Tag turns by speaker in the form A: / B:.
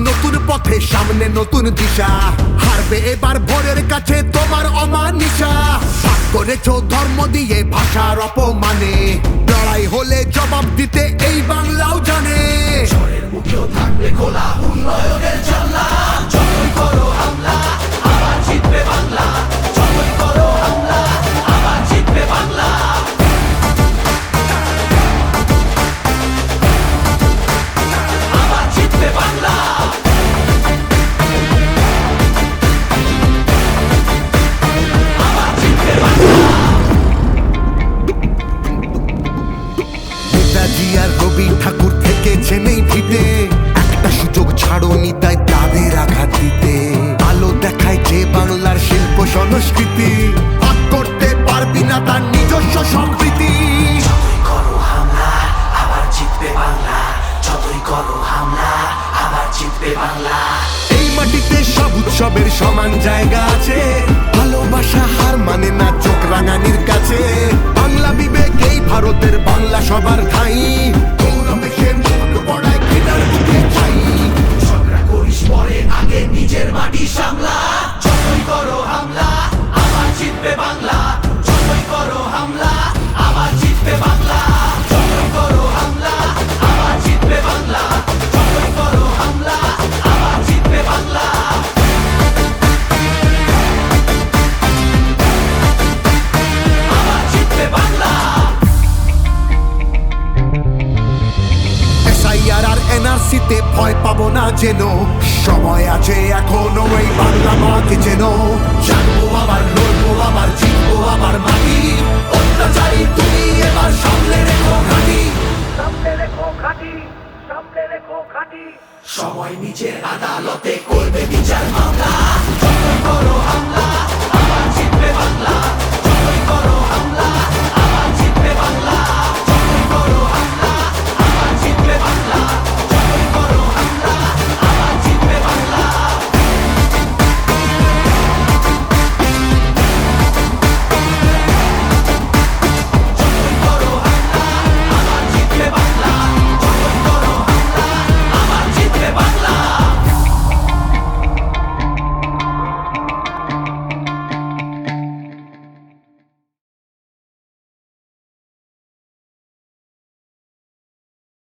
A: নতুন পথে সামনে নতুন দিশা, হারবে এবার ভোরের কাছে তোমার অমানিসা। ভাগ করেছো ধর্ম দিয়ে ভাষার অপমানে, লড়াই হলে জবাব দিতে এই বাংলাও জানে।
B: ঝড়ের মুখেও থাকবে খোলা উন্নয়নের জানলা, যতই করো হামলা আবার জিতবে বাংলা, যতই করো হামলা আবার জিতবে বাংলা। আবার জিতবে বাংলা।
A: নেতাজি আর রবি ঠাকুর থেকেছেন এই ভিতে, একটা সুযোগ ছাড়োনি তাই তাদের আঘাত দিতে। আলো দেখায় যে বাংলার শিল্প সংস্কৃতি, ভাগ করতে পারবি না তার নিজস্ব সম্প্রীতি।
B: যতই করো হামলা আবার জিতবে বাংলা, যতই করো হামলা আবার জিতবে বাংলা।
A: এই মাটিতে সব উৎসবের সমান জায়গা আছে, ভালোবাসা হার মানে না চোখ রাঙানির কাছে। বাংলা বিবেক এই ভারতের বাংলা সবার ঠাই, গৌরবে সে মুখ পড়ায় ঘৃণার মুখে চাই।
B: ঝগড়া করিস পরে আগে নিজের মাটি সামলা, যতই করো হামলা আবার জিতবে বাংলা, যতই করো হামলা আবার জিতবে বাংলা, যতই করো হামলা আবার জিতবে বাংলা, যতই করো হামলা আবার জিতবে বাংলা। আবার জিতবে বাংলা।
A: এসআইআর আর এনআরসিতে ভয় পাবো না যেন, সময় আছে এখনো এই বাংলা মাকে যেন।
B: জানবো আবার লড়বো আবার জিতবো আবার মাটি, অত্যাচারী তুমি এবার সামলে রেখো ঘাঁটি, সামলে রেখো ঘাঁটি, সামলে রেখো ঘাঁটি। সময় নিজের আদালতে করবে বিচার মামলা, যতই করো হামলা